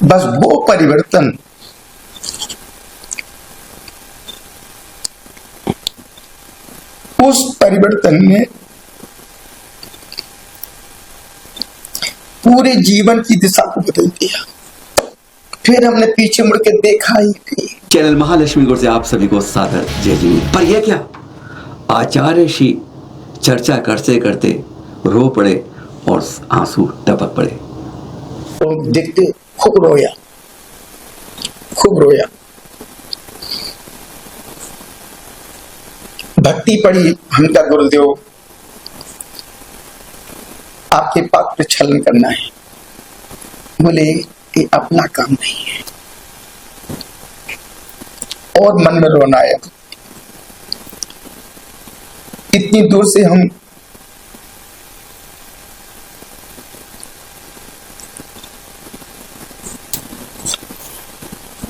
बस वो परिवर्तन उस परिवर्तन ने पूरे जीवन की दिशा को बदल दिया। फिर हमने पीछे मुड़ के देखा ही नहीं। चैनल महालक्ष्मी गुरु से आप सभी को सादर जय जी। पर यह क्या, आचार्य श्री चर्चा करते करते रो पड़े और आंसू टपक पड़े। तो देखते खूब रोया, खूब रोया। भक्ति पड़ी, हम क्या गुरुदेव आपके पाक पे छलन करना है। बोले ये अपना काम नहीं है। और मन में रोना आया। इतनी दूर से हम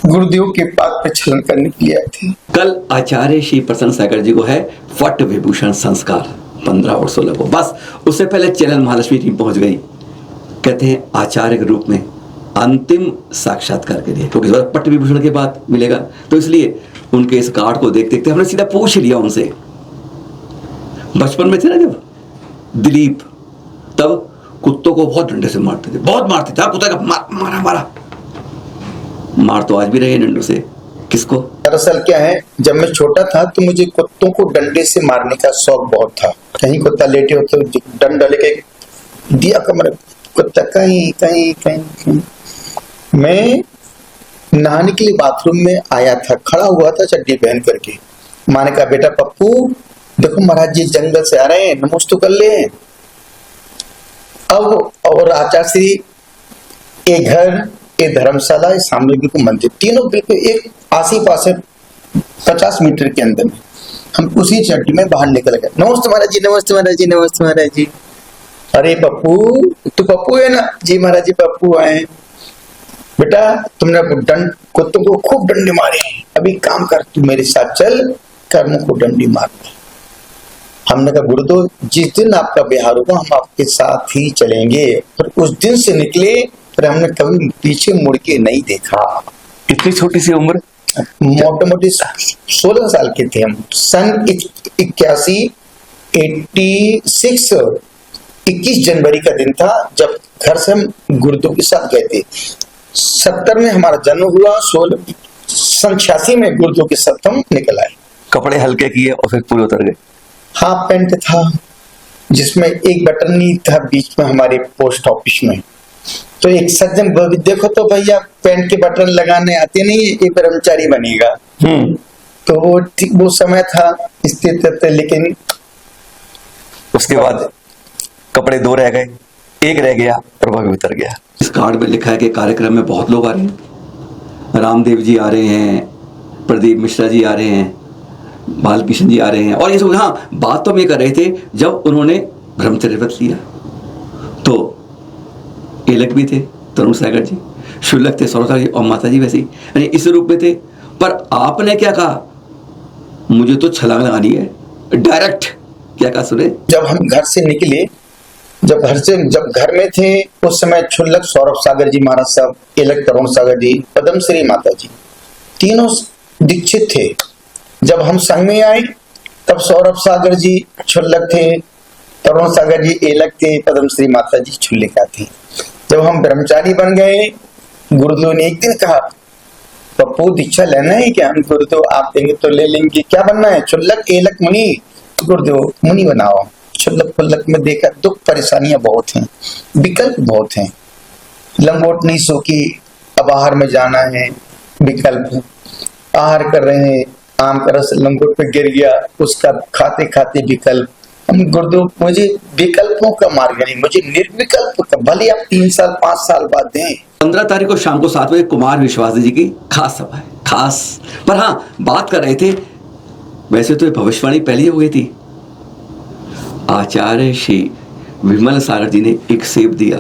गुरुदेव के पाक पे छलन करने के लिए आए थे। कल आचार्य श्री प्रसन्न सागर जी को है फट विभूषण संस्कार 15 और 16 को। बस उससे पहले चैनल महालक्ष्मी टीम पहुंच गई। कहते हैं आचार्य के रूप में अंतिम साक्षात्कार के लिए, क्योंकि पट विभूषण के बाद मिलेगा, तो इसलिए उनके इस कार्ड को देख देखते हमने सीधा पूछ लिया उनसे। बचपन में थे ना जब दिलीप, तब कुत्तों को बहुत डंडे से मारते थे, बहुत मारते थे। कुत्ते का मारा मार तो आज भी रहे डंडों से। किसको? दरअसल क्या है, जब मैं छोटा था तो मुझे कुत्तों को डंडे से मारने का शौक बहुत था। कहीं कुत्ता लेटे हो तो डंडा लेके दिया कमर, कुत्ता कहीं कहीं कहीं कहीं। मैं नहाने के लिए बाथरूम में आया था, खड़ा हुआ था चड्डी पहन करके। माँ ने कहा बेटा पप्पू देखो महाराज जी जंगल से आ रहे हैं, नमोस्त तो कर ले। अब और आचार्य श्री ये घर, ये धर्मशाला, ये सामने बिल्कुल मंदिर, तीनों बिल्कुल एक आसी पास 50 मीटर के अंदर में। हम उसी चड्डी में बाहर निकल गए। नमस्ते महाराज जी, नमस्ते महाराज जी, नमस्ते महाराज जी। अरे पप्पू, तू पप्पू है ना? जी महाराज जी पप्पू आए। बेटा तुमने दंड कुत्तों को खूब डंडे मारे, अभी काम कर, तू मेरे साथ चल, कर्मों को डंडी मार। हमने कहा गुरुदेव जिस दिन आपका बिहार होगा हम आपके साथ ही चलेंगे। पर उस दिन से निकले, पर हमने कभी पीछे मुड़ के नहीं देखा। इतनी छोटी सी उम्र, मोटे मोटे 16 साल के थे हम। सन 81 21 जनवरी का दिन था जब घर से हम गुरुदेव के साथ गए थे। 70 में हमारा जन्म हुआ, सन 86 में गुरुदेव के साथ हम निकल आए। कपड़े हल्के किए और फिर पूरे उतर गए। हाफ पैंट था जिसमें एक बटन नहीं था बीच में हमारे पोस्ट ऑफिस में। तो एक सज्जन देखो तो भैया पैंट के बटन लगाने आते नहीं, ये कर्मचारी बनेगा। तो वो समय था स्थित, लेकिन उसके बाद कपड़े 2 रह गए, एक रह गया और वह भी उतर गया। इस कार्ड में लिखा है कि कार्यक्रम में बहुत लोग आ रहे हैं। रामदेव जी आ रहे हैं, प्रदीप मिश्रा जी आ रहे हैं, बालकृष्ण जी आ रहे हैं। और ये सब, हाँ बात तो हम ये कर रहे थे जब उन्होंने ब्रह्मचर्य व्रत लिया तो एलक भी थे, तरुण सागर जी, शुल्लक थे, सौरभ जी और माता जी वैसे ही इस रूप में थे। पर आपने क्या कहा? मुझे तो छलांग लगानी है, डायरेक्ट। क्या कहा सुने? जब हम घर से निकले, जब घर में थे उस समय क्षुल्लक सौरभ सागर जी महाराज साहब, एलक तरुण सागर जी, पद्मश्री माता जी, तीनों दीक्षित थे। जब हम संघ में आए तब सौरभ सागर जी क्षुल्लक थे, तरुण सागर जी एलक थे, पद्मश्री माता जी क्षुल्लिका थे। जब हम ब्रह्मचारी बन गए, गुरुदेव ने एक दिन कहा पप्पू दीक्षा लेना है क्या? हम गुरुदेव आप देंगे तो ले लेंगे। क्या बनना है? क्षुल्लक एलक मुनि। गुरुदेव मुनि बनाओ। क्षुल्लक फुल्लक में देखा दुख परेशानियां बहुत हैं, विकल्प बहुत हैं। लंगोट नहीं सो की अब आहार में जाना है, विकल्प। आहार कर रहे हैं, आम का रस लंगोट पे गिर गया, उसका खाते खाते विकल्प। हम गुरुदेव मुझे विकल्पों का मार्ग नहीं, मुझे निर्विकल्प का, भले आप 3 साल 5 साल बाद दें। 15 तारीख को शाम को 7 बजे कुमार विश्वास जी की खास सभा है, खास। पर हाँ बात कर रहे थे, वैसे तो भविष्यवाणी पहले ही हो गई थी। आचार्य श्री विमल सागर जी ने एक सेब दिया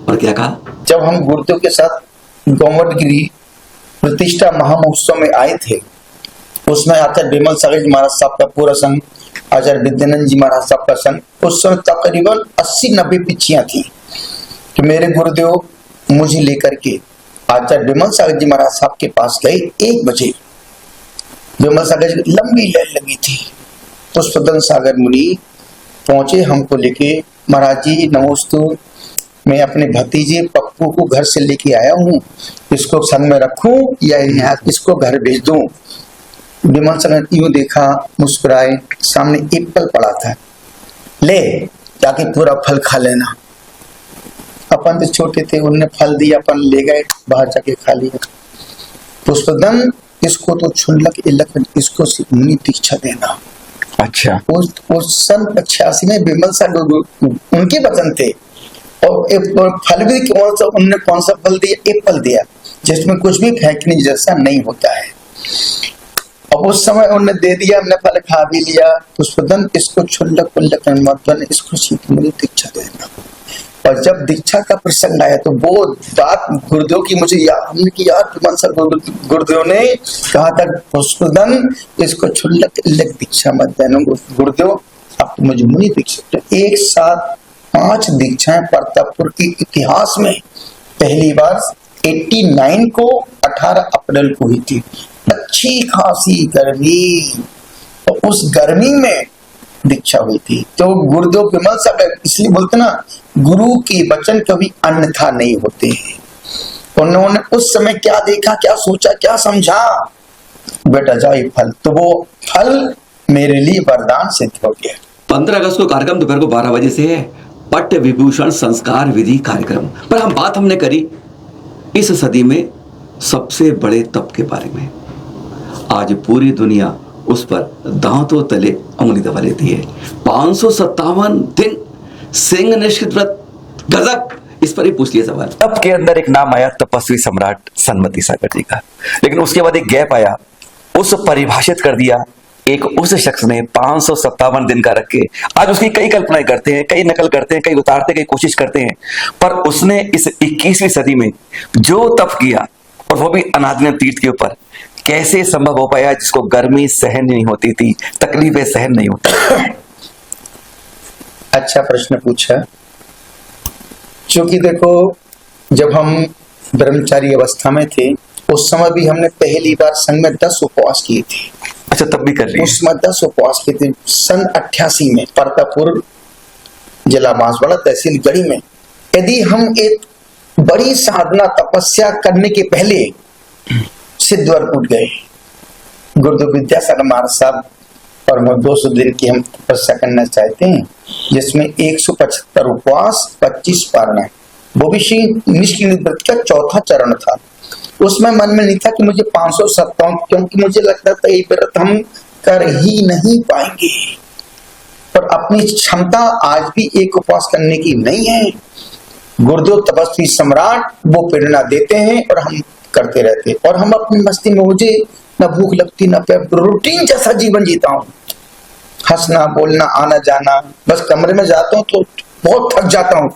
और क्या कहा? जब हम गुरुदेव के साथ गोमटगिरी प्रतिष्ठा महामहोत्सव में आए थे, उसमें आचार्य विमल सागर जी महाराज साहब का पूरा संघ, आचार्य विद्यानंद जी महाराज साहब का संघ, उस समय तकरीबन 80-90 पिछियां थी। तो मेरे गुरुदेव मुझे लेकर के आचार्य विमल सागर जी महाराज साहब के पास गए 1 बजे। विमल सागर जी की लंबी लाइन लगी थी। पुष्पदन सागर मुनि पहुंचे हमको लेके, महाराज जी नमोस्तु, मैं अपने भतीजे पप्पू को घर से लेके आया हूँ, इसको संग में रखूं या यहाँ इसको घर भेज दूं। विमल सागर यूं देखा, मुस्कुराए, सामने एप्पल पड़ा था, ले जाके पूरा फल खा लेना। अपन तो छोटे थे, उनने फल दिया, अपन ले गए, बाहर जाके खा लिया। पुष्पदन, इसको तो छुल्लक इलक, इसको मुनि दीक्षा देना। अच्छा। उस सन 86 में विमल सागर उनके वचन थे। और फल भी कौन सा फल दिया? एप्पल दिया, जिसमें कुछ भी फेंकने जैसा नहीं होता है। और उस समय उन्होंने दे दिया, हमने फल खा भी लिया। पुष्पदन, इसको छुल्लक उल्लक मत, इसको सीख मुझे दीक्षा देना। और जब दीक्षा का प्रसंग आया तो वो बात गुरुदेव की मुझे याद, हमने की यार विमल सागर गुरुदेव ने कहा था, पुष्पदन इसको छुल्लक इल्लक दीक्षा मत देना। गुरुदेव अब तो मुझे मुनि दीक्षा। एक साथ 5 दीक्षाएं प्रतापपुर के इतिहास में पहली बार 89 को 18 अप्रैल को हुई थी। अच्छी खासी गर्मी, और उस गर्मी में दीक्षा हुई थी। तो गुरुदेव विमल सागर इसलिए बोलते ना, गुरु के वचन कभी अन्यथा नहीं होते हैं। उन्होंने उस समय क्या देखा, क्या सोचा, क्या समझा, बेटा जाओ ये फल, तो वो फल मेरे लिए वरदान सिद्ध हो गया। 15 अगस्त को कार्यक्रम दोपहर को 12 बजे से है, पट्ट विभूषण संस्कार विधि कार्यक्रम पर हमने करी इस सदी में सबसे बड़े तप के बारे में। आज पूरी दुनिया उस पर दांतों तले उंगली दबा लेती है। 557 दिन सिंह निष्कृत व्रत, गजब। इस पर ही पूछ लिया सवाल। तप के अंदर एक नाम आया तपस्वी सम्राट सनमति सागर जी का, लेकिन उसके बाद एक गैप आया, उस परिभाषित कर दिया एक उस शख्स ने 557 दिन का रख के। आज उसकी कई कल्पनाएं करते हैं, कई नकल करते हैं, कई उतारते, कई कोशिश करते हैं, पर उसने इस 21वीं सदी में जो तप किया, और वो भी अनादिनत तीर्थ के ऊपर, कैसे संभव हो पाया, जिसको गर्मी सहन नहीं होती थी, तकलीफें सहन नहीं होती। अच्छा प्रश्न पूछा, क्योंकि देखो जब हम ब्रह्मचारी अवस्था में थे उस समय भी हमने पहली बार संग में 10 उपवास किए थे। अच्छा, तब भी कर रही है। उसमें 10 उपवास किए थे सन 88 में प्रतापपुर जिला बांसवाड़ा तहसील गढ़ी में। यदि हम एक बड़ी साधना तपस्या करने के पहले सिद्धवर उठ गए, गुरुदेव विद्यासागर महाराज साहब, और हम 200 दिन की हम तपस्या करना चाहते हैं, जिसमें 175 उपवास, 25 पारणा, वो भी श्री निष्क्रिय व्रत का 4था चरण था। उसमें मन में नहीं था कि मुझे 557, क्योंकि मुझे लगता था ये व्रत हम कर ही नहीं पाएंगे, पर अपनी क्षमता आज भी एक उपवास करने की नहीं है। गुरुदेव तपस्वी सम्राट वो प्रेरणा देते हैं और हम करते रहते, और हम अपनी मस्ती में, मुझे न भूख लगती न प्यास, रूटीन जैसा जीवन जीता हूँ, हंसना बोलना आना जाना, बस कमरे में जाता हूँ तो बहुत थक जाता हूँ,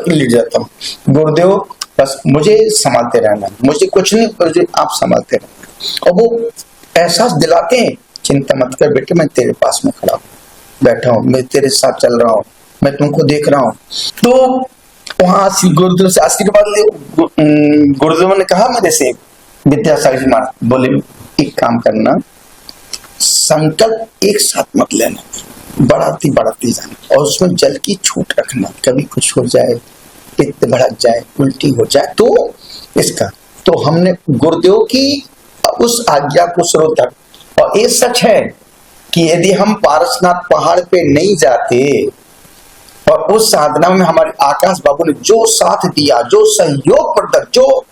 लेट जाता हूँ। गुरुदेव बस मुझे संभालते रहना, मुझे कुछ नहीं, मुझे आप संभालते रहना। और वो एहसास दिलाते हैं, चिंता मत कर बेटे, मैं तेरे पास में खड़ा हूँ, बैठा हूँ, मैं तेरे साथ चल रहा हूँ, मैं तुमको देख रहा हूँ। तो वहां गुरुदेव से आशीर्वाद ले, गुरुदेव ने कहा मेरे से, विद्यासागर जी महाराज बोले एक काम करना, संकल्प एक साथ मत लेना, बढ़ाती जाना, और उसमें जल की छूट रखना, कभी कुछ हो जाए, पित्त भड़क जाए, उल्टी हो जाए, तो इसका। तो हमने गुरुदेव की उस आज्ञा को श्रोतक, और ये सच है कि यदि हम पारसनाथ पहाड़ पे नहीं जाते, और उस साधना में हमारे आकाश बाबू ने जो साथ दिया, जो सहयोग प्रदत्त, जो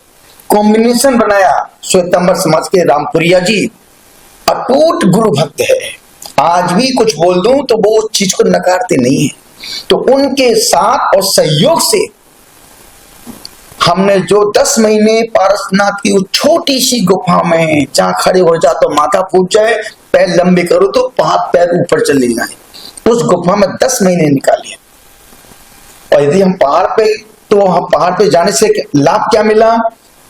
कॉम्बिनेशन बनाया, श्वेतंबर समाज के रामपुरिया जी अटूट गुरु भक्त है, आज भी कुछ बोल दूं तो वो उस चीज को नकारते नहीं है। तो उनके साथ और सहयोग से हमने जो 10 महीने पारसनाथ की उस छोटी सी गुफा में, जहां खड़े हो जा तो माथा फूट जाए, पैर लंबे करो तो पैर ऊपर चले जाए, उस गुफा में 10 महीने निकाले। और यदि हम पहाड़ पे, तो हम पहाड़ पे जाने से लाभ क्या मिला?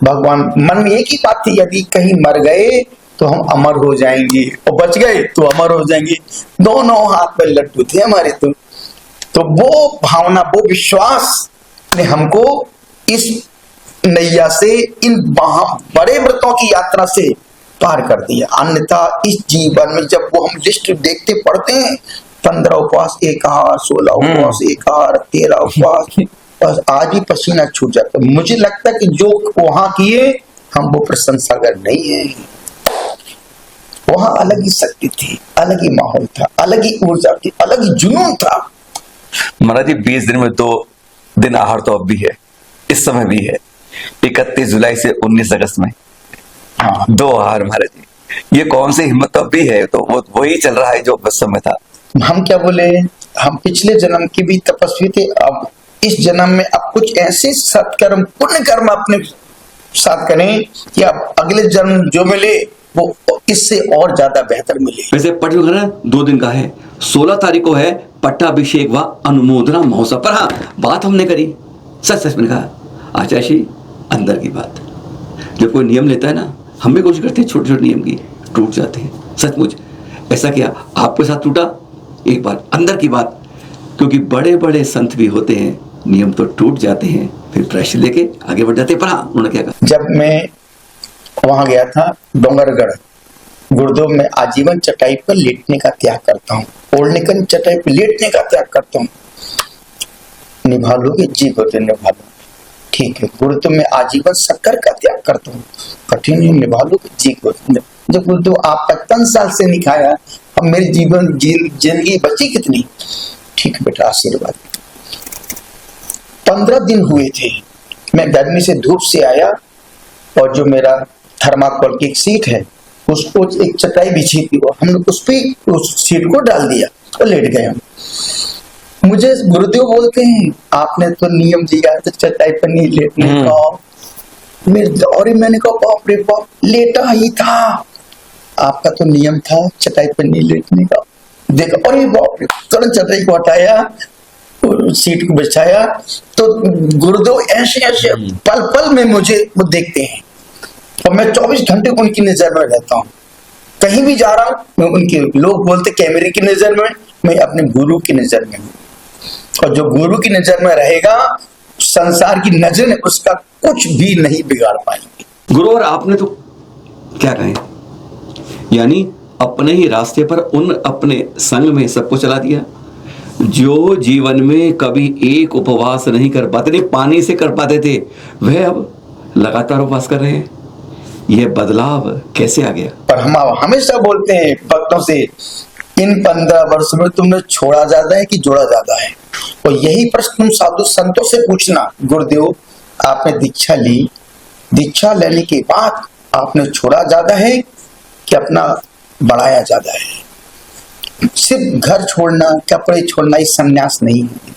भगवान मन में एक ही बात थी, यदि कहीं मर गए तो हम अमर हो जाएंगे, और बच गए तो अमर हो जाएंगे। दोनों हाथ में लड्डू थे हमारे। तो वो भावना, वो विश्वास ने हमको इस नैया से, इन बड़े व्रतों की यात्रा से पार कर दिया। अन्यथा इस जीवन में जब वो हम लिस्ट देखते पढ़ते हैं, 15 उपवास, 1 आहार, 16 उपवास, 1 आहार, 13 उपवास, बस आज ही पसीना छूट जाता है। मुझे लगता है कि जो वहां किए हम वो प्रशंसागर नहीं है। वहां अलग ही शक्ति थी, अलग ही माहौल था, अलग ही ऊर्जा थी, अलग ही जुनून था। महाराज जी 20 दिन में 2 दिन आहार तो अब भी है, इस समय भी है। 31 जुलाई से 19 अगस्त में हाँ 2 आहार महाराज जी, ये कौन सी हिम्मत तो अब भी है, तो वो वही चल रहा है जो उस समय था। हम क्या बोले, हम पिछले जन्म की भी तपस्वी थे, अब इस जन्म में अब कुछ ऐसे सत्कर्म पुण्य कर्म अपने साथ करें कि अब अगले जन्म जो मिले वो इससे और ज्यादा बेहतर मिले। वैसे पट जो है ना 2 दिन का है, 16 तारीख को है पट्टाभिषेक व अनुमोदना महोत्सव। पर हाँ बात हमने करी, सच सच मैंने कहा आचार्य श्री अंदर की बात, जब कोई नियम लेता है ना, हम भी कोशिश करते हैं छोटे छोटे नियम की, टूट जाते हैं। सचमुच ऐसा किया आपके साथ टूटा एक बार, अंदर की बात, क्योंकि बड़े बड़े संत भी होते हैं, नियम तो टूट जाते हैं, फिर प्रेशर लेके आगे बढ़ जाते हैं। पर हाँ उन्होंने क्या कहा, जब मैं वहां गया था डोंगरगढ़ गुरुद्वारा में, आजीवन चटाई पर लेटने का त्याग करता हूँ, ओढ़ने का चटाई पर लेटने का त्याग करता हूँ। निभा लोगे जी बोलते निभा लो, ठीक है। गुरुद्वारा में आजीवन शक्कर का त्याग करता हूँ, कठिन निभा लोगे जी बोलते। जब गुरुद्वारा आप 55 साल से नहीं खाया, अब मेरी जिंदगी बची कितनी, ठीक है बेटा आशीर्वाद। 15 दिन हुए थे, मैं गर्मी से धूप से आया और जो मेरा थर्माकोल की एक सीट है उसको एक चटाई बिछी थी, वो हमने उस पे उस सीट को डाल दिया और लेट गए हम। मुझे गुरुदेव बोलते हैं आपने तो नियम दिया तो चटाई पर नहीं लेटने का, और मैंने कहा बाप रे बाप, लेटा ही था, आपका तो नियम था चटाई पर नहीं लेटने का। देखा अरे बाप रे, तुरंत चटाई को हटाया, सीट को बिछाया, तो गुरुदेव ऐसे ऐसे पल पल में मुझे वो देखते हैं, और मैं 24 घंटे उनकी नजर में रहता हूँ। कहीं भी जा रहा हूँ मैं उनके, लोग बोलते कैमरे की नजर में, मैं अपने गुरु की नजर में हूँ। और जो गुरु की नजर में रहेगा, संसार की नजर में उसका कुछ भी नहीं बिगाड़ पाएंगे। गुरु और आपने तो क्या कहें, यानी अपने ही रास्ते पर उन अपने संग में सबको चला दिया। जो जीवन में कभी एक उपवास नहीं कर पाते थे, पानी से कर पाते थे, वह अब लगातार उपवास कर रहे हैं। यह बदलाव कैसे आ गया? पर हम हमेशा बोलते हैं भक्तों से, इन 15 वर्ष में तुमने छोड़ा ज्यादा है कि जोड़ा ज्यादा है? और यही प्रश्न तुम साधु संतों से पूछना, गुरुदेव आपने दीक्षा ली, दीक्षा लेने के बाद आपने छोड़ा ज्यादा है कि अपना बढ़ाया ज्यादा है? सिर्फ घर छोड़ना, कपड़े छोड़ना ही संन्यास नहीं है।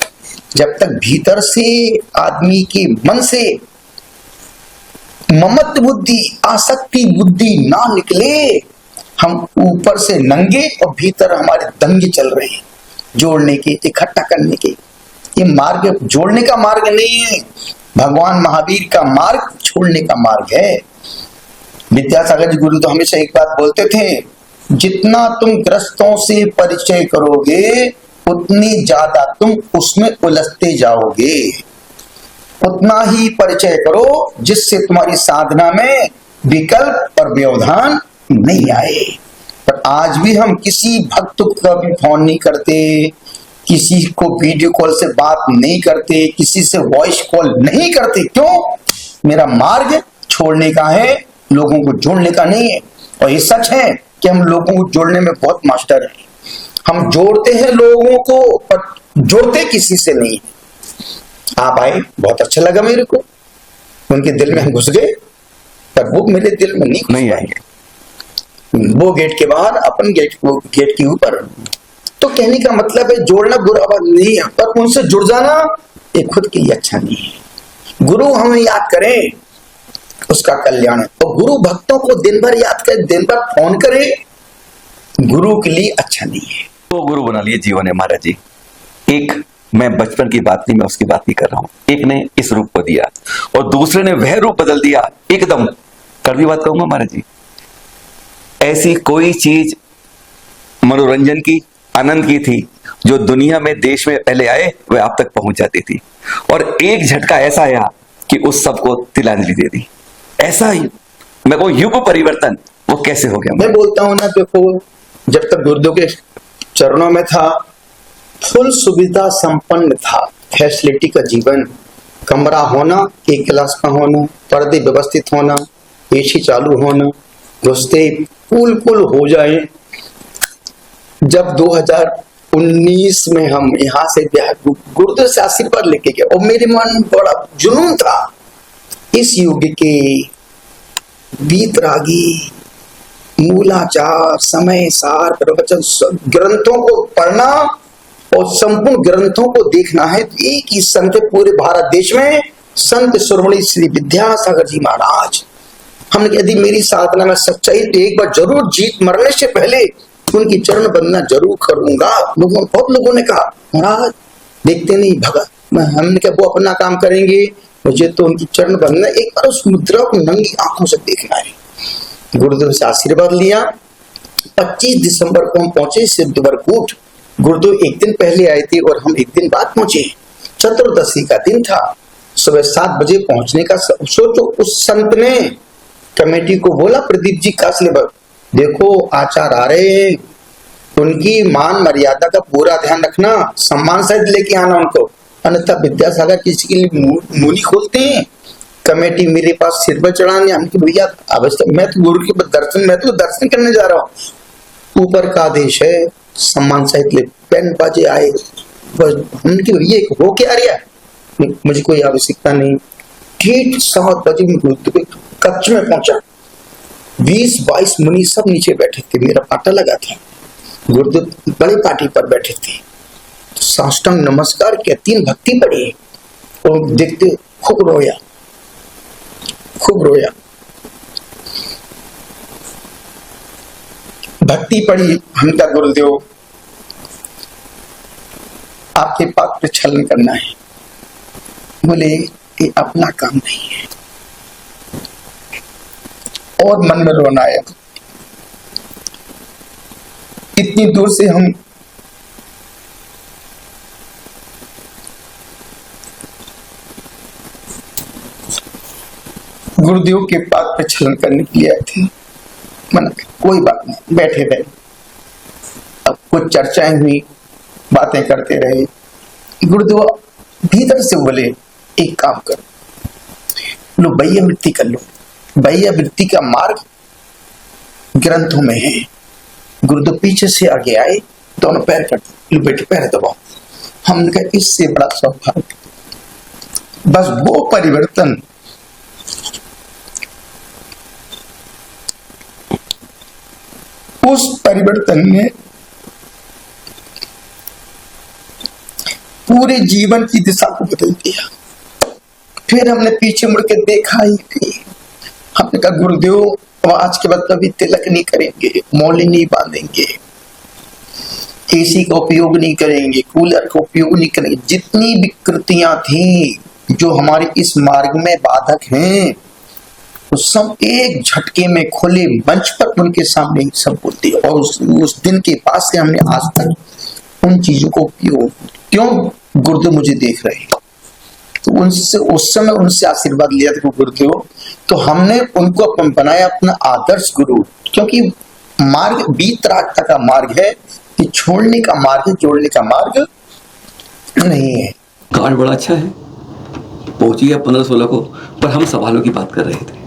जब तक भीतर से आदमी के मन से ममत बुद्धि, आसक्ति बुद्धि ना निकले, हम ऊपर से नंगे और भीतर हमारे दंगे चल रहे हैं, जोड़ने के, इकट्ठा करने के। ये मार्ग जोड़ने का मार्ग नहीं है, भगवान महावीर का मार्ग छोड़ने का मार्ग है। विद्यासागर जी गुरु तो हमेशा एक बात बोलते थे, जितना तुम ग्रस्तों से परिचय करोगे उतनी ज्यादा तुम उसमें उलझते जाओगे। उतना ही परिचय करो जिससे तुम्हारी साधना में विकल्प और व्यवधान नहीं आए। पर आज भी हम किसी भक्त का भी फोन नहीं करते, किसी को वीडियो कॉल से बात नहीं करते, किसी से वॉइस कॉल नहीं करते। क्यों? मेरा मार्ग छोड़ने का है, लोगों को जोड़ने का नहीं है। और ये सच है कि हम लोगों को जोड़ने में बहुत मास्टर हैं। हम जोड़ते हैं लोगों को, पर जोड़ते किसी से नहीं। आप आए, बहुत अच्छा लगा मेरे को, उनके दिल में हम घुस गए, पर वो मेरे दिल में नहीं आएंगे। वो गेट के बाहर, अपन गेट के ऊपर। तो कहने का मतलब है जोड़ना बुरा बात नहीं है, पर उनसे जुड़ जाना ये खुद के लिए अच्छा नहीं है। गुरु हमें याद करें, उसका कल्याण है। और गुरु भक्तों को दिन भर याद करे, दिन भर फोन करे, गुरु के लिए अच्छा नहीं है। तो गुरु बना लिए जीवन है महाराज जी। एक मैं बचपन की बात नहीं, मैं उसकी बात नहीं कर रहा हूं। एक ने इस रूप को दिया और दूसरे ने वह रूप बदल दिया, एकदम कड़वी बात कहूंगा महाराज जी। ऐसी कोई चीज मनोरंजन की, आनंद की थी जो दुनिया में, देश में पहले आए वह आप तक पहुंच जाती थी। और एक झटका ऐसा आया कि उस सबको तिलांजलि दे दी। ऐसा ही मैं कहूँ युग परिवर्तन वो कैसे हो गया। मैं बोलता हूँ ना, देखो जब तक गुरुदेव के चरणों में था, फुल सुविधा संपन्न था, फैसिलिटी का जीवन, कमरा होना, एक क्लास में होना, पर्दे व्यवस्थित होना, एसी चालू होना, घुसते कुल हो जाए। जब 2019 में हम यहाँ से गुरुदेव से आशीर्वाद लेके गए और मेरे मन में बड़ा जुनून था इस युग के वीतरागी, मूलाचार, समय सार, प्रवचन ग्रंथों को पढ़ना और संपूर्ण ग्रंथों को देखना है। एक ही संत पूरे भारत देश में, संत शिरोमणि श्री विद्यासागर जी महाराज। हमने यदि मेरी साधना में सच्चाई तो एक बार जरूर जीत मरने से पहले उनकी चरण वंदना जरूर करूंगा। बहुत लोगों ने कहा महाराज देखते नहीं भगत, हमने कहा वो अपना काम करेंगे, मुझे तो उनकी चरण वंदना एक बार उस मुद्रा को नंगी आंखों से देखना है। गुरुदेव से आशीर्वाद लिया। 25 दिसंबर को हम पहुंचे सिद्धवरकूट। गुरुदेव एक दिन पहले आए थे और हम एक दिन बाद पहुंचे। चतुर्दशी का दिन था, सुबह 7 बजे पहुंचने का। सोचो उस संत ने कमेटी को बोला, प्रदीप जी कासलेबर देखो आचार आ रहे हैं, उनकी मान मर्यादा का पूरा ध्यान रखना, सम्मान सहित लेके आना उनको, अन्यथा विद्यासागर किसी के लिए मुंह खोलते हैं। कमेटी मेरे पास सिर पर चढ़ाने, हमने भैया अवश्य, मैं तो गुरु के दर्शन, मैं तो दर्शन करने जा रहा हूँ, ऊपर का आदेश है, सम्मान सहित ले। पेन बाजे आए, बस हमने भैया हो क्या रहा, मुझे कोई आवश्यकता नहीं। ठीक 7 बजे में गुरुदेव कक्ष में पहुंचा। 20-22 मुनि सब नीचे बैठे थे, मेरा पाटा लगा था। गुरुदेव बड़े पार्टी पर बैठे थे, तो साष्टांग नमस्कार किया, 3 भक्ति पढ़ी और देखते खूब रोया। भक्ति पढ़ी। हम क्या गुरुदेव आपके पाक पे छलन करना है। बोले ये अपना काम नहीं है। और मन में रोना आया, इतनी दूर से हम गुरुदेव के पाक पे छलन करने के लिए आए थे। मन कोई बात नहीं, बैठे रहे। अब कुछ चर्चाएं हुई, बातें करते रहे। गुरुदेव भीतर से बोले एक काम करो, लो बैया वृत्ति कर लो। बैया वृत्ति का मार्ग ग्रंथों में है। गुरुदेव पीछे से आगे आए, दोनों पैर कर लो, बेटे पैर दबाओ। हमने कहा इससे बड़ा सौभाग्य, बस वो परिवर्तन उस परिवर्तन ने पूरे जीवन की दिशा को बदल दिया। फिर हमने पीछे मुड़ के देखा ही नहीं। हमने कहा गुरुदेव आज के बाद कभी तिलक नहीं करेंगे, मौली नहीं बांधेंगे, एसी का उपयोग नहीं करेंगे, कूलर का उपयोग नहीं करेंगे। जितनी विकृतियां थी जो हमारे इस मार्ग में बाधक हैं, वो सब एक झटके में खुले मंच पर उनके सामने सब बोल दिया। और उस दिन के बाद से हमने आज तक उन चीजों को उपयोग, क्यों गुरुदेव मुझे देख रहे हैं, तो उनसे उस समय उनसे आशीर्वाद लिया था गुरुदेव। तो हमने उनको बनाया अपना आदर्श गुरु, क्योंकि मार्ग वीतरागता का मार्ग है, कि छोड़ने का मार्ग है, जोड़ने का मार्ग नहीं है। कार्ड बड़ा अच्छा है, पहुंच गया 15-16 को, पर हम सवालों की बात कर रहे थे।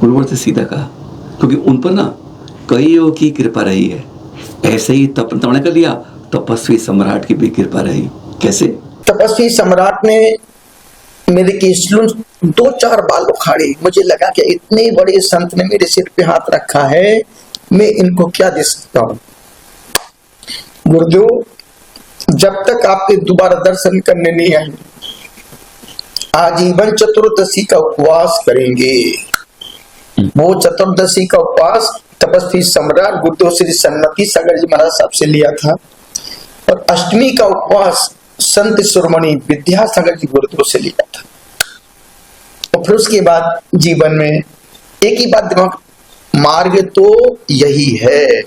गुरुवर से सीधा कहा, क्योंकि उन पर ना कईयों की कृपा रही है। ऐसे ही तपने कर लिया, तपस्वी सम्राट की भी कृपा रही। कैसे? तपस्वी सम्राट ने मेरे केसलू 2-4 बाल उखाड़े। मुझे लगा कि इतने बड़े संत ने मेरे सिर पे हाथ रखा है, मैं इनको क्या दे सकता हूं। गुरुदेव जब तक आपके दोबारा दर्शन करने नहीं आएंगे, आजीवन चतुर्दशी का उपवास करेंगे। वो चतुर्दशी का उपवास तपस्वी सम्राट गुरुदेव श्री सन्मति सागर जी महाराज साहब से लिया था, और अष्टमी का उपवास संत शिरोमणि विद्यासागर जी गुरुदेव से लिया था। और फिर उसके बाद जीवन में एक ही बात दिमाग, मार्ग तो यही है,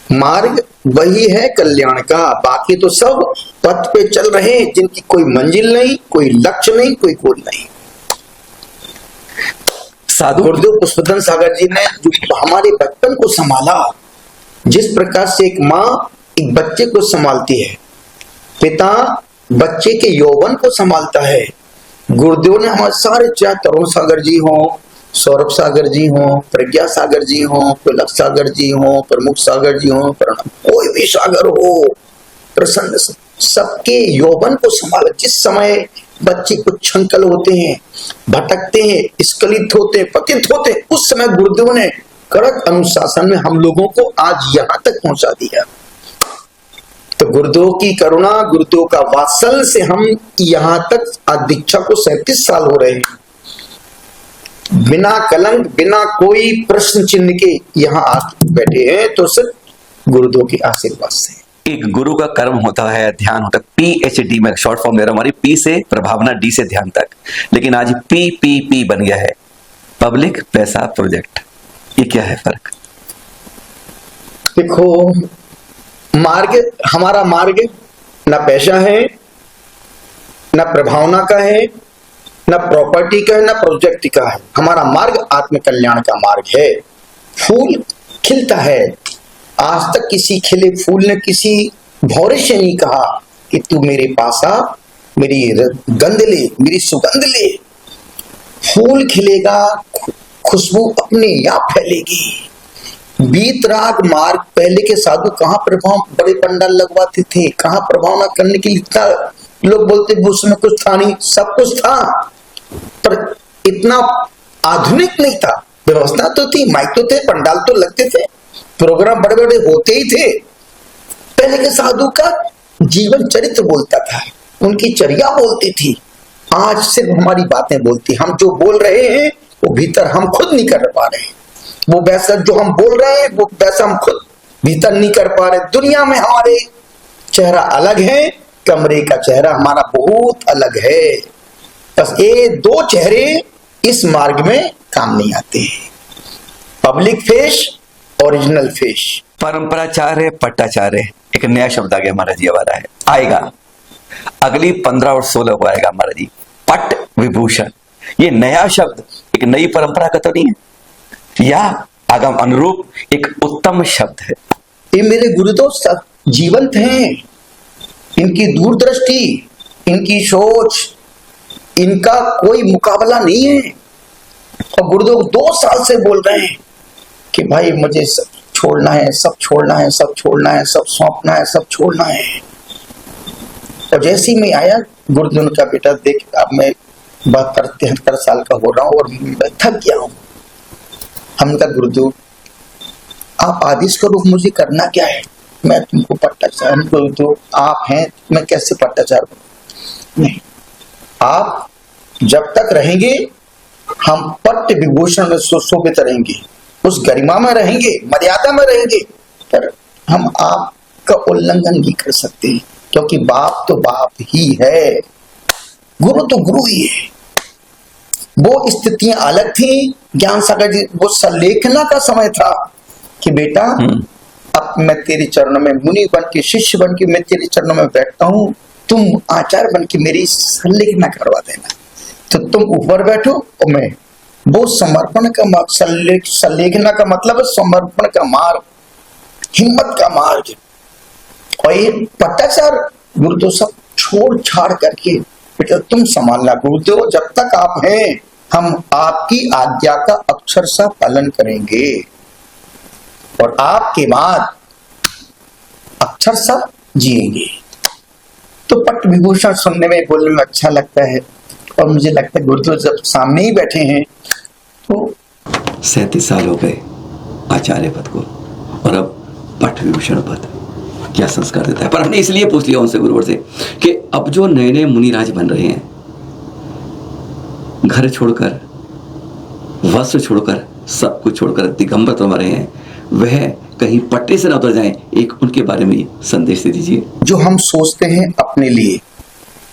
मार्ग वही है कल्याण का, बाकी तो सब पथ पे चल रहे हैं जिनकी कोई मंजिल नहीं, कोई लक्ष्य नहीं, कोई गोल नहीं। साधु गुरुदेव पुष्पदन सागर जी ने जो हमारे बचपन को संभाला, जिस प्रकार से एक माँ एक बच्चे को संभालती है, पिता बच्चे के यौवन को संभालता है, गुरुदेव ने हमारे सारे, चाहे तरुण सागर जी हो, सौरभ सागर जी हो, प्रज्ञा सागर जी हो, पुलक सागर जी हो, प्रमुख सागर जी हो, कोई भी सागर हो, प्रसन्न, सबके यौवन को संभाला। जिस समय बच्चे कुछ छंकल होते हैं, भटकते हैं, स्खलित होते हैं, पतित होते हैं, उस समय गुरुदेव ने कड़क अनुशासन में हम लोगों को आज यहाँ तक पहुंचा दिया। तो गुरुदेव की करुणा, गुरुदेव का वात्सल्य से हम यहाँ तक आज दीक्षा को 37 साल हो रहे हैं, बिना कलंक, बिना कोई प्रश्न चिन्ह के यहाँ आके बैठे हैं, तो सिर्फ गुरुदेव के आशीर्वाद से। एक गुरु का कर्म होता है, ध्यान होता है, PhD में शॉर्ट फॉर्म ले रहा हूं, हमारी P से प्रभावना, D से ध्यान तक, लेकिन आज PPP बन गया है, पब्लिक पैसा प्रोजेक्ट। ये क्या है फर्क? देखो, मार्ग, हमारा मार्ग ना पैसा है, ना प्रभावना का है, ना प्रॉपर्टी का है, ना प्रोजेक्ट का है। हमारा मार्ग आत्म कल्याण का मार्ग है। फूल खिलता है, आज तक किसी खिले फूल ने किसी भौरे से नहीं कहा कि तू मेरे पास आ, मेरी गंध ले, मेरी सुगंध ले। फूल खिलेगा, खुशबू अपने आप फैलेगी। बीत राग मार्ग, पहले के साधु कहाँ प्रभाव, बड़े पंडाल लगवाते थे, कहाँ प्रभावना करने के लिए इतना लोग बोलते उसमें कुछ था नहीं, सब कुछ था, पर इतना आधुनिक नहीं था। व्यवस्था तो थी, माइक तो थे, पंडाल तो लगते थे, प्रोग्राम बड़े बड़े होते ही थे। पहले के साधु का जीवन चरित्र बोलता था, उनकी चर्या बोलती थी। आज सिर्फ हमारी बातें बोलती, हम जो बोल रहे हैं वो भीतर हम खुद नहीं कर पा रहे, वो वैसा जो हम बोल रहे हैं वो वैसा हम खुद भीतर नहीं कर पा रहे। दुनिया में हमारे चेहरा अलग है, कमरे का चेहरा हमारा बहुत अलग है। बस ये दो चेहरे इस मार्ग में काम नहीं आते हैं, पब्लिक फेस, ओरिजिनल फेस। परंपराचार्य, पट्टाचार्य, एक नया शब्द आ गया महाराज जी, आ रहा है, आएगा अगली 15 और 16 को आएगा महाराज जी, पट विभूषण। ये नया शब्द एक नई परंपरा का तो नहीं है, या आगम अनुरूप एक उत्तम शब्द है। ये मेरे गुरुदेव जीवंत हैं, इनकी दूरदृष्टि, इनकी सोच, इनका कोई मुकाबला नहीं है। और गुरुदेव 2 साल से बोल रहे हैं कि भाई मुझे सब छोड़ना है, सब छोड़ना है, सब छोड़ना है, सब सौंपना है, सब छोड़ना है। और जैसे ही मैं आया, गुरुदेव का बेटा देख, अब मैं 72-73 साल का हो रहा हूँ और मैं थक गया हूँ। हमने कहा गुरुदेव आप आदेश करो, मुझे करना क्या है, मैं तुमको पट्टाचार्य, गुरुदेव आप हैं, मैं कैसे पट्टाचार्य बनूं? नहीं, आप जब तक रहेंगे हम पट्ट विभूषण में सुशोभित रहेंगे, उस गरिमा में रहेंगे, मर्यादा में रहेंगे, पर हम आपका उल्लंघन नहीं कर सकते, क्योंकि बाप तो बाप ही है, गुरु तो गुरु ही है। वो स्थितियां अलग थी। ज्ञान सागर जी, वो सलेखना का समय था कि बेटा अब मैं तेरे चरणों में मुनि बन के, शिष्य बन के मैं तेरे चरणों में बैठता हूँ, तुम आचार्य बन के मेरी सलेखना करवा देना। तो तुम ऊपर बैठो और मैं, वो समर्पण का सलेखना का मतलब है समर्पण का मार्ग, हिम्मत का मार्ग। और ये पट्टाचार्य गुरुदेव सब छोड़ छाड़ करके बेटा तुम संभालना गुरुदेव, जब तक आप हैं हम आपकी आज्ञा का अक्षरशः पालन करेंगे, और आपके बाद अक्षरशः जिएंगे। तो पट्ट विभूषण सुनने में, बोलने में अच्छा लगता है, और मुझे लगता है गुरुदेव जब सामने ही बैठे हैं तो 37 साल हो गए आचार्य पद को, और अब पट्ट विभूषण पद क्या संस्कार देता है। पर हमने इसलिए पूछ लिया उनसे, गुरुवर से, कि अब जो नए नए मुनिराज बन रहे हैं, घर छोड़कर, वस्त्र छोड़कर, सब कुछ छोड़कर दिगंबर तो रहे हैं, वह कहीं पट्टे से न उतर जाएं, एक उनके बारे में संदेश दे दीजिए। जो हम सोचते हैं अपने लिए,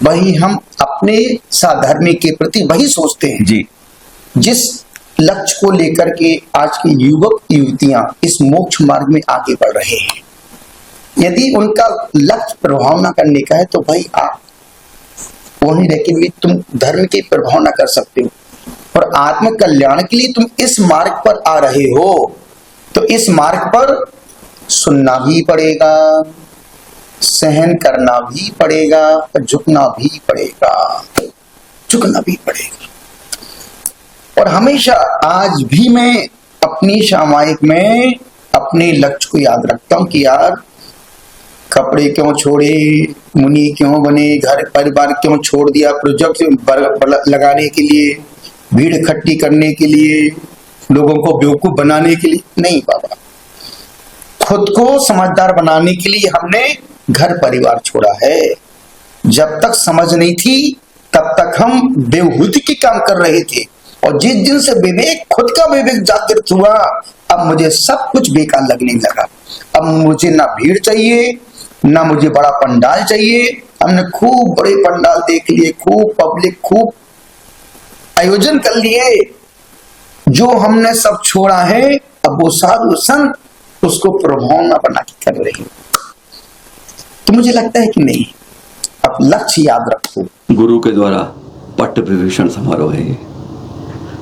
वही हम अपने साधर्मी के प्रति वही सोचते हैं। जी, जिस लक्ष्य को लेकर के आज के युवक युवतियां इस मोक्ष मार्ग में आगे बढ़ रहे हैं। यदि उनका लक्ष्य प्रभाव ना करने का है तो भाई आप वहीं रह के भी तुम धर्म की प्रभाव ना कर सकते हो, और आत्म कल्याण के लिए तुम इस मार्ग पर आ रहे हो तो इस मार्ग पर सुनना भी पड़ेगा, सहन करना भी पड़ेगा और झुकना भी पड़ेगा, झुकना भी पड़ेगा। और हमेशा आज भी मैं अपनी सामायिक में अपने लक्ष्य को याद रखता हूं कि यार कपड़े क्यों छोड़े, मुनि क्यों बने, घर परिवार क्यों छोड़ दिया, प्रोजेक्ट लगाने के लिए, भीड़ इकट्ठी करने के लिए, लोगों को बेवकूफ बनाने के लिए नहीं बाबा, खुद को समझदार बनाने के लिए हमने घर परिवार छोड़ा है। जब तक समझ नहीं थी तब तक हम बेहुदी के काम कर रहे थे, और जिस दिन से विवेक, खुद का विवेक जागृत हुआ, अब मुझे सब कुछ बेकार लगने लगा। अब मुझे ना भीड़ चाहिए, ना मुझे बड़ा पंडाल चाहिए। हमने खूब बड़े पंडाल देख लिए, खूब पब्लिक, खूब आयोजन कर लिए, जो हमने सब छोड़ा है अब वो साधु संत उसको प्रभाव न बना के कर रहे हैं। तो मुझे लगता है कि नहीं, अब लक्ष्य याद रखो। गुरु के द्वारा पट्ट विभूषण समारोह है ये।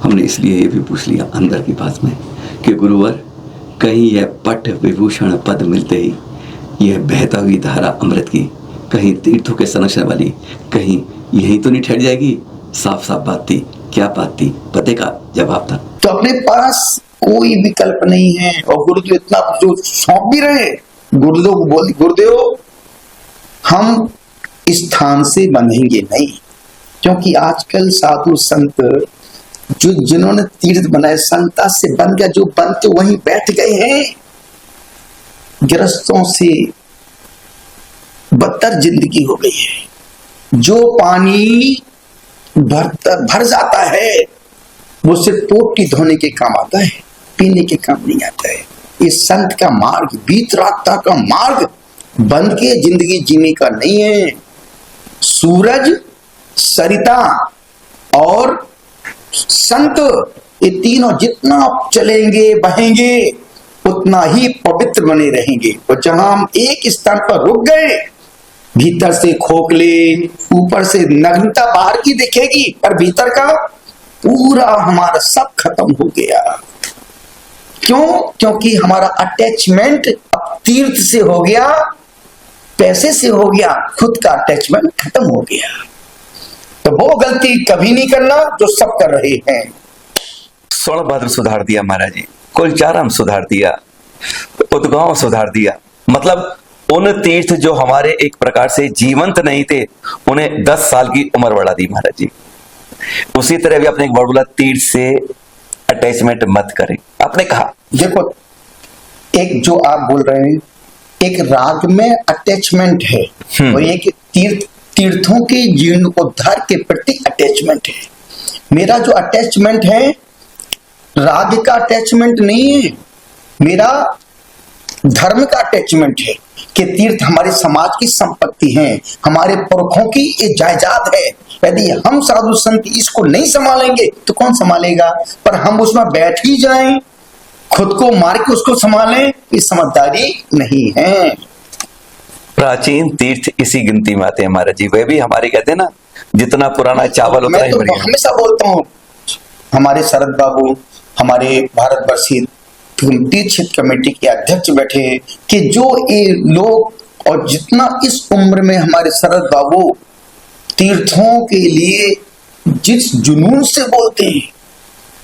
हमने इसलिए ये भी पूछ लिया अंदर की बात में कि गुरुवर कहीं यह पट्ट विभूषण पद मिलते ही यह बहता हुई धारा अमृत की कहीं तीर्थों के संरक्षण वाली कहीं यहीं तो नहीं ठहर जाएगी। साफ साफ बात थी, क्या बात थी, पते का जवाब था। तो अपने पास कोई विकल्प नहीं है, और गुरुदेव इतना जो सौंप भी रहे, गुरुदेव को बोल, गुरुदेव हम स्थान से बंधेंगे नहीं, क्योंकि आजकल साधु संत जो जिन्होंने तीर्थ बनाए संता से बन गया, जो बनते वहीं बैठ गए हैं। गृहस्थों से बदतर जिंदगी हो गई है। जो पानी भर जाता है वो सिर्फ टोटी धोने के काम आता है, पीने के काम नहीं आता है। ये संत का मार्ग, बीत रास्ता का मार्ग बंद के जिंदगी जीने का नहीं है। सूरज, सरिता और संत, ये तीनों जितना आप चलेंगे बहेंगे उतना ही पवित्र बने रहेंगे। और जहां हम एक स्थान पर रुक गए, भीतर से खोखले, ऊपर से नग्नता बाहर की दिखेगी, पर भीतर का पूरा हमारा सब खत्म हो गया। क्यों? क्योंकि हमारा अटैचमेंट अब तीर्थ से हो गया, पैसे से हो गया, खुद का अटैचमेंट खत्म हो गया। तो वो गलती कभी नहीं करना जो सब कर रहे हैं। सोनभद्र सुधार दिया महाराज जी, कुलचारम सुधार दिया, उद्गांव सुधार दिया। मतलब उन तीर्थ जो हमारे एक प्रकार से जीवंत नहीं थे, उन्हें 10 साल की उम्र बढ़ा दी महाराज जी। उसी तरह भी अपने एक बड़बुला तीर्थ से अटैचमेंट मत करें। आपने कहा देखो, एक जो आप बोल रहे हैं, एक राग में अटैचमेंट है और एक तीर्थों के जीर्णोद्धार के प्रति अटैचमेंट है। मेरा जो अटैचमेंट है राग का अटैचमेंट नहीं है, मेरा धर्म का अटैचमेंट है कि तीर्थ हमारे समाज की संपत्ति है, हमारे पुरखों की ये जायदाद है। यदि हम साधु संत इसको नहीं संभालेंगे तो कौन संभालेगा? पर हम उसमें बैठ ही जाएं, खुद को मार के उसको संभालें, ये समझदारी नहीं है। प्राचीन तीर्थ इसी गिनती में आते हैं महाराज जी। वे भी हमारे कहते हैं ना, जितना पुराना चावल उतना मैं ही तो बढ़िया। हमेशा बोलता हूँ, हमारे शरद बाबू हमारे भारतवर्षीय तीर्थ क्षेत्र कमेटी के अध्यक्ष बैठे हैं कि जो ये लोग और जितना इस उम्र में हमारे शरद बाबू तीर्थों के लिए जिस जुनून से बोलते हैं,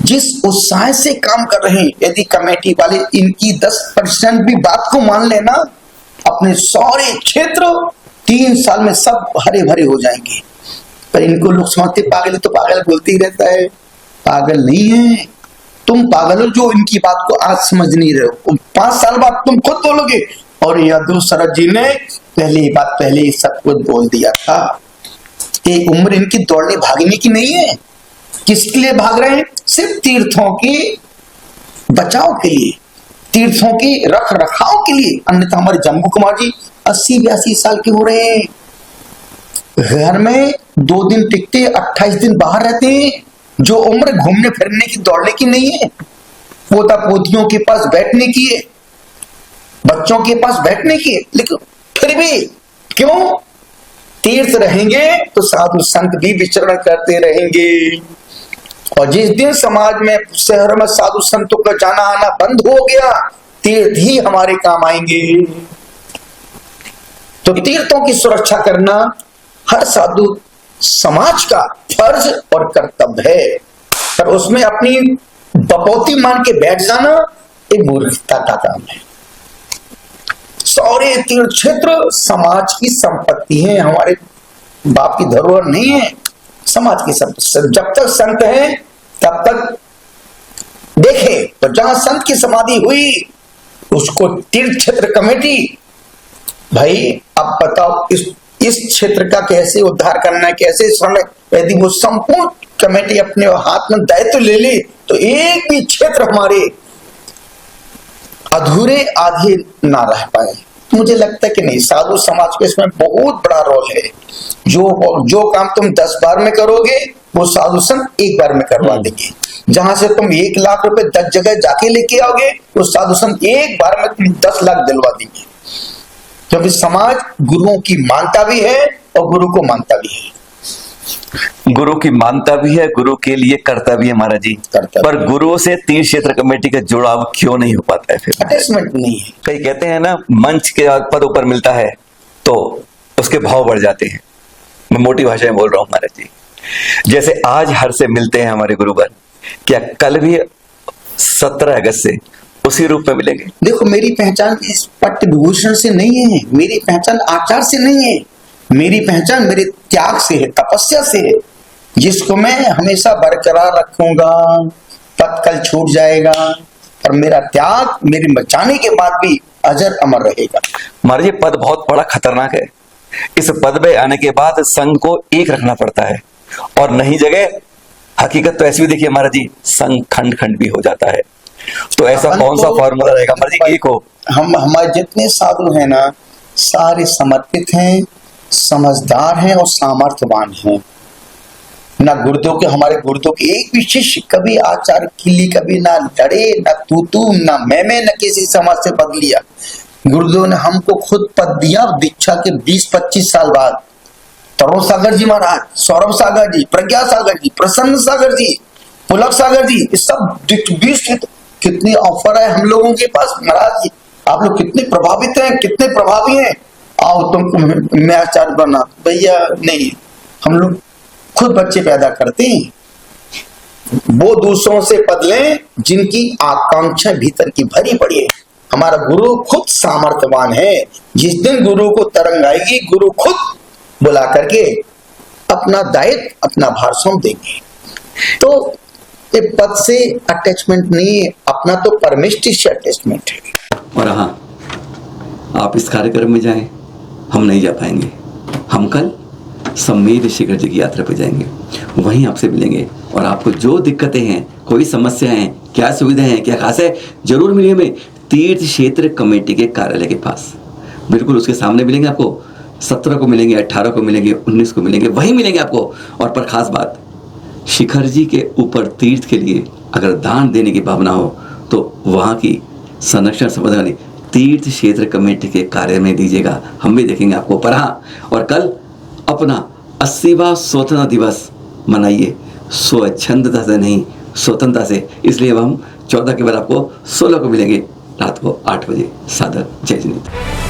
जिस उत्साह से काम कर रहे हैं, यदि कमेटी वाले इनकी 10% भी बात को मान लेना, अपने सारे क्षेत्र 3 साल में सब हरे भरे हो जाएंगे। पर इनको लोग समझते पागल है, तो पागल बोलते ही रहता है। पागल नहीं है, तुम पागल हो जो इनकी बात को आज समझ नहीं रहे हो। 5 साल बाद तुम खुद बोलोगे और यादव शरद जी ने पहले ही सब कुछ बोल दिया था। ये उम्र इनकी दौड़ने भागने की नहीं है। किसके लिए भाग रहे हैं? सिर्फ तीर्थों की बचाव के लिए, तीर्थों की रख रखाव के लिए। अन्यथा हमारे जम्मू कुमार जी 80-82 साल के हो रहे हैं, घर में 2 दिन टिकते, 28 दिन बाहर रहते हैं। जो उम्र घूमने फिरने की दौड़ने की नहीं है, पोता पोतियों के पास बैठने की है, बच्चों के पास बैठने की है। लेकिन फिर भी क्यों तीर्थ रहेंगे तो साधु संत भी विचरण करते रहेंगे। और जिस दिन समाज में शहर में साधु संतों का जाना आना बंद हो गया, तीर्थ ही हमारे काम आएंगे। तो तीर्थों की सुरक्षा करना हर साधु समाज का फर्ज और कर्तव्य है, पर उसमें अपनी बपौती मान के बैठ जाना एक मूर्खता का काम है। सारे तीर्थ क्षेत्र समाज की संपत्ति है, हमारे बाप की धरोहर नहीं है, समाज की संपत्ति। जब तक संत है तब तक देखे, तो जहां संत की समाधि हुई उसको तीर्थ क्षेत्र कमेटी, भाई अब बताओ इस क्षेत्र का कैसे उद्धार करना है, कैसे समय, यदि वो संपूर्ण कमेटी अपने हाथ में दायित्व ले ले तो एक भी क्षेत्र हमारे अधूरे आधे ना रह पाए। मुझे लगता है कि नहीं, साधु समाज के इसमें बहुत बड़ा रोल है। जो काम तुम 10 बार में करोगे वो साधु संत 1 बार में करवा देंगे। जहां से तुम 1 लाख रुपए 10 जगह जाके लेके आओगे वो साधु संत 1 बार में तुम 10 लाख दिलवा देंगे, क्योंकि समाज गुरुओं की मानता भी है और गुरु को मानता भी है। गुरु की मानता भी है, गुरु के लिए करता भी है महाराज जी। पर गुरुओं से तीर्थ क्षेत्र कमेटी का जुड़ाव क्यों नहीं हो पाता है? फिर अटैचमेंट नहीं है। कई कहते हैं ना, मंच के पद ऊपर मिलता है तो उसके भाव बढ़ जाते हैं। मैं मोटी भाषा में बोल रहा हूँ महाराज जी। जैसे आज हर से मिलते हैं हमारे गुरुवर, क्या कल भी 17 अगस्त से उसी रूप में मिलेंगे? देखो, मेरी पहचान इस पट्ट विभूषण से नहीं है, मेरी पहचान आचार से नहीं है, मेरी पहचान मेरे त्याग से है, तपस्या से है, जिसको मैं हमेशा बरकरार रखूंगा। पद कल छूट जाएगा पर मेरा त्याग मेरे बचाने के बाद भी अजर अमर रहेगा। महाराज जी, पद बहुत बड़ा खतरनाक है। इस पद में आने के बाद संघ को एक रखना पड़ता है, और नहीं जगह हकीकत तो ऐसी भी देखिए महाराज जी, संघ खंड खंड भी हो जाता है। तो ऐसा कौन सा फॉर्मूला रहेगा महाराज जी? एक हो, हम हमारे जितने साधु हैं ना, सारे समर्पित हैं, समझदार हैं और सामर्थ्यवान हैं। ना गुरुदों के, हमारे गुरुदों के एक भी शिष्य कभी आचार के लिए कभी ना लड़े, ना तू ना मैं न किसी समाज से पद लिया। गुरुदेव ने हमको खुद पद दिया दीक्षा के 20-25 साल बाद। तरुण सागर जी महाराज, सौरभ सागर जी, प्रज्ञा सागर जी, प्रसन्न सागर जी, पुलक सागर जी, इस सब 20 कितनी ऑफर है हम लोगों के पास। महाराज जी, आप लोग कितने प्रभावित हैं, कितने प्रभावी हैं, आओ तुमको मैं आचार्य बना। भैया नहीं, हम लोग खुद बच्चे पैदा करते हैं। वो दूसरों से पद लें जिनकी आकांक्षा भीतर की भरी पड़ी है। हमारा गुरु खुद सामर्थ्यवान है। जिस दिन गुरु को तरंग आएगी, गुरु खुद बुला करके अपना दायित्व, अपना भार सौंप देंगे। तो ये पद से अटैचमेंट नहीं है, अपना तो परमिष्टि से अटैचमेंट है। और हाँ, आप इस कार्यक्रम में जाएं, हम नहीं जा पाएंगे। हम कल सम्मेद शिखर जी की यात्रा पर जाएंगे, वहीं आपसे मिलेंगे और आपको जो दिक्कतें हैं, कोई समस्या है, क्या सुविधाएं हैं, क्या खास है, जरूर मिलिए हमें तीर्थ क्षेत्र कमेटी के कार्यालय के पास। बिल्कुल उसके सामने मिलेंगे आपको। 17 को मिलेंगे, 18 को मिलेंगे, 19 को मिलेंगे, वहीं मिलेंगे आपको। और पर खास बात, शिखर जी के ऊपर तीर्थ के लिए अगर दान देने की भावना हो तो वहाँ की संरक्षण संवर्धन तीर्थ क्षेत्र कमेटी के कार्य में दीजिएगा, हम भी देखेंगे आपको। पर हाँ, और कल अपना 80वां स्वतंत्रता दिवस मनाइए, स्वच्छंदता से नहीं, स्वतंत्रता से। इसलिए अब हम 14 के बाद आपको 16 को मिलेंगे रात को 8 बजे। सादर जय जिनेन्द्र।